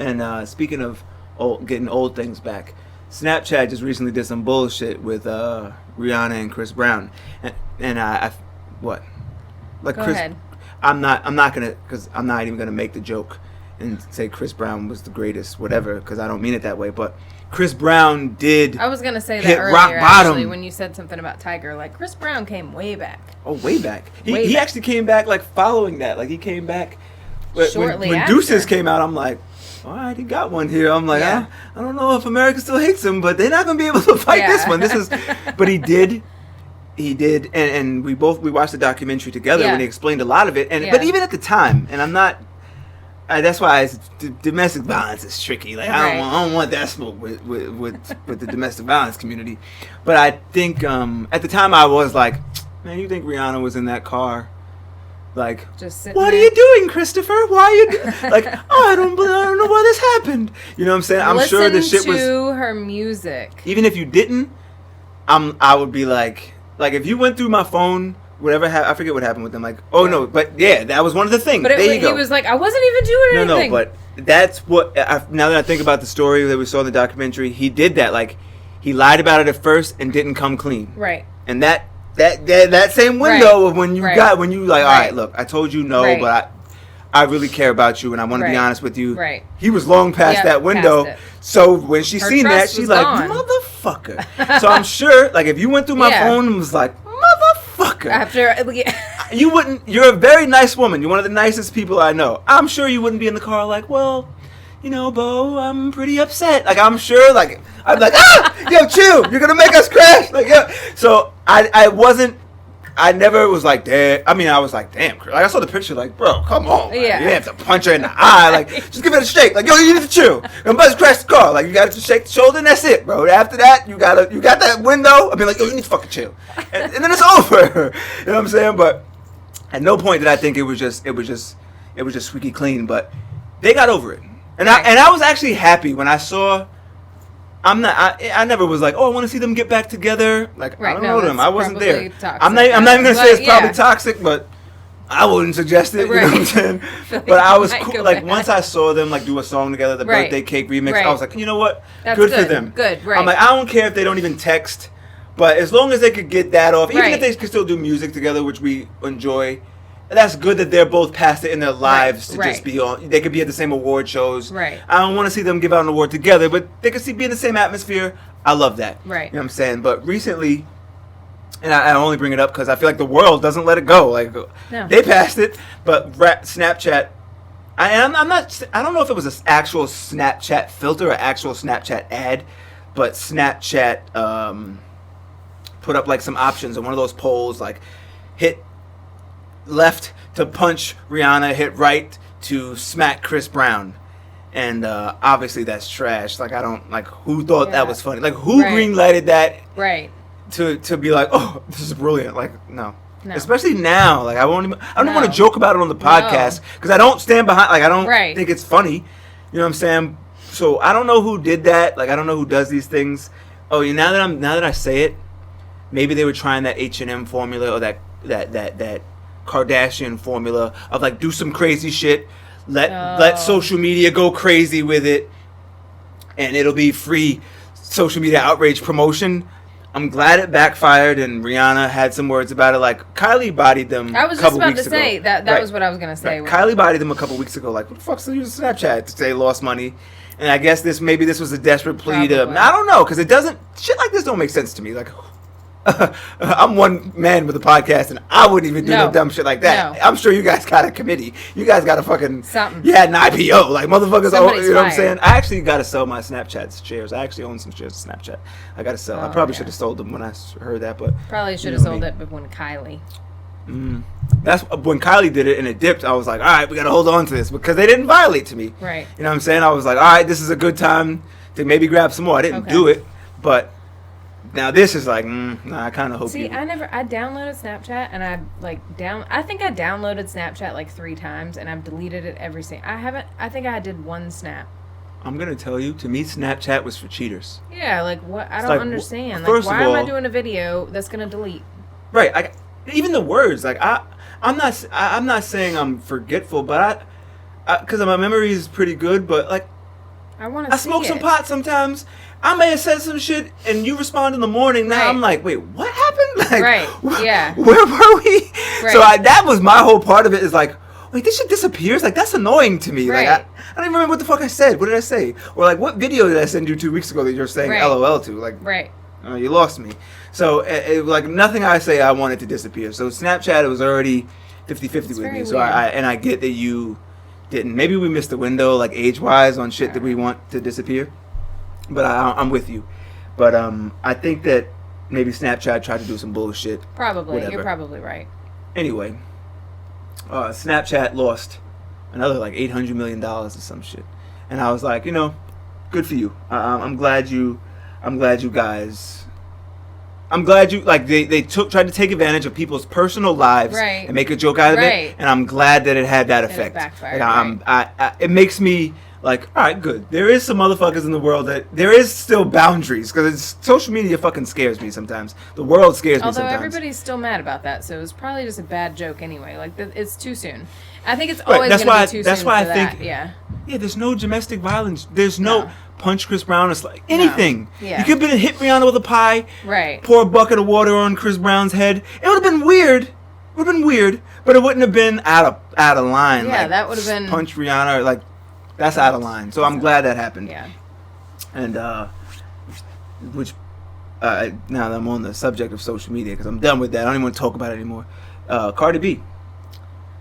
And speaking of getting old things back, Snapchat just recently did some bullshit with Rihanna and Chris Brown, and I what like Go Chris. ahead. I'm not gonna, because I'm not even gonna make the joke and say Chris Brown was the greatest, whatever, because I don't mean it that way. But Chris Brown did. I was gonna say that hit earlier, rock bottom. actually, when you said something about Tiger. Like, Chris Brown came way back. Oh, way back. Way He back. actually came back like following that. Like he came back Shortly when after. Deuces came out. I'm like, all right, he got one here. I'm like, Yeah. I don't know if America still hates him, but they're not gonna be able to fight this one. This is, but he did. He did, and we watched the documentary together Yeah. when he explained a lot of it. And Yeah. but even at the time, and I'm not. That's why domestic violence is tricky. Like I don't want that smoke with the domestic violence community. But I think at the time I was like, man, you think Rihanna was in that car? Like, Just sitting what there. are you doing, Christopher? Why are you like? Oh, I don't know why this happened. You know what I'm saying? I'm sure the shit was. Listen to her music. Even if you didn't, I would be like if you went through my phone, whatever I forget what happened with them. Like, oh no, but yeah, that was one of the things. But there you go. he was like, I wasn't even doing anything. No, but that's what. Now that I think about the story that we saw in the documentary, he did that. Like, he lied about it at first and didn't come clean. Right. And that same window of when you like, all right, look, I told you no, but I really care about you and I want to be honest with you. Right. He was long past that window. Past so when she seen that, she's like, gone. motherfucker. So I'm sure, like, if you went through my phone and was like, motherfucker. After You wouldn't. You're a very nice woman. You're one of the nicest people I know. I'm sure you wouldn't be in the car like, well, you know, Bo, I'm pretty upset. Like, I'm sure, like, I'm like, yo, chill. You're gonna make us crash. Like, yeah. So I never was like, damn. I mean, I was like, damn. Like, I saw the picture, like, bro, come on. Man. Yeah. You didn't have to punch her in the eye. Like, just give it a shake. Like, yo, you need to chill. I'm about to crash the car. Like, you got to shake the shoulder, and that's it, bro. After that, you got that window. I mean, like, yo, you need to fucking chill, and then it's over. You know what I'm saying? But at no point did I think it was just squeaky clean. But they got over it, and I was actually happy when I saw. I never was like, oh, I want to see them get back together. Like, I don't know them. I wasn't there. Toxic. I'm not even gonna say it's probably toxic, but I wouldn't suggest it. Right. You know what I'm saying? But I was cool. Like, back. once I saw them like do a song together, the birthday cake remix, I was like, you know what? That's good for them. Good, right? I'm like, I don't care if they don't even text, but as long as they could get that off, even if they could still do music together, which we enjoy. That's good that they're both past it in their lives to just be on. They could be at the same award shows. Right. I don't want to see them give out an award together, but they could be in the same atmosphere. I love that. Right. You know what I'm saying? But recently, and I only bring it up because I feel like the world doesn't let it go. Like, they passed it, but Snapchat. I don't know if it was an actual Snapchat filter or actual Snapchat ad, but Snapchat put up like some options on one of those polls, like hit left to punch Rihanna, hit right to smack Chris Brown. And obviously that's trash. Like, I don't, like, who thought that was funny? Like, who green-lighted that to be like, oh, this is brilliant. Like, no. Especially now. Like, I don't even want to joke about it on the podcast because I don't stand behind, like, I don't think it's funny. You know what I'm saying? So I don't know who did that. Like, I don't know who does these things. Oh, now that I say it, maybe they were trying that H&M formula or that Kardashian formula of, like, do some crazy shit, let social media go crazy with it, and it'll be free social media outrage promotion. I'm glad it backfired, and Rihanna had some words about it. Like, Kylie bodied them. I was just about to say that was what I was gonna say. Right. Kylie bodied them a couple weeks ago. Like, what the fuck's the use of Snapchat to say they lost money? And I guess this was a desperate plea to. I don't know, because it doesn't. Shit like this don't make sense to me. Like, I'm one man with a podcast, and I wouldn't even do no dumb shit like that. No. I'm sure you guys got a committee. You guys got a fucking something. You had an IPO, like motherfuckers. You know what I'm saying? I actually got to sell my Snapchat shares. I actually own some shares of Snapchat. I got to sell. I probably should have sold them when I heard that, but probably should have sold it. But when Kylie, that's when Kylie did it and it dipped. I was like, all right, we got to hold on to this because they didn't violate to me. Right. You know what I'm saying? I was like, all right, this is a good time to maybe grab some more. I didn't do it, but. Now this is like, I kind of hope. See, I downloaded Snapchat and I think I downloaded Snapchat like 3 times and I've deleted it every single. I think I did one snap. I'm gonna tell you, to me, Snapchat was for cheaters. Yeah, like what? I don't understand. First like, why of all, am I doing a video that's gonna delete? Right. Even the words, like I'm not saying I'm forgetful, but because my memory is pretty good, but like I want to. I smoke some pot sometimes. I may have said some shit, and you respond in the morning. Now I'm like, wait, what happened? Like, where were we? Right. So that was my whole part of it. Is like, wait, this shit disappears. Like, that's annoying to me. Right. Like, I don't even remember what the fuck I said. What did I say? Or like, what video did I send you 2 weeks ago that you're saying LOL to? Like, you lost me. So it like nothing I say I wanted to disappear. So Snapchat, it was already 50-50 with me. Weird. So I get that you didn't. Maybe we missed the window, like age-wise, on shit that we want to disappear. But I'm with you. But I think that maybe Snapchat tried to do some bullshit. Probably. Whatever. You're probably right. Anyway, Snapchat lost another like $800 million or some shit. And I was like, good for you. I'm glad you guys... I'm glad you they tried to take advantage of people's personal lives and make a joke out of it, and I'm glad that it had that effect. It makes me like, all right, good. There is some motherfuckers in the world that there is still boundaries, because social media fucking scares me sometimes. The world scares me sometimes. Although everybody's still mad about that, so it was probably just a bad joke anyway. Like it's too soon. I think it's always going to be too soon. That's why I think. Yeah, there's no domestic violence. There's no punch Chris Brown. It's like anything. No. Yeah. You could have been hit Rihanna with a pie. Right. Pour a bucket of water on Chris Brown's head. It would have been weird. But it wouldn't have been out of line. Yeah, that would have been punch Rihanna. Like, that's out of line. So I'm glad that happened. Yeah. And now that I'm on the subject of social media, because I'm done with that. I don't even want to talk about it anymore. Cardi B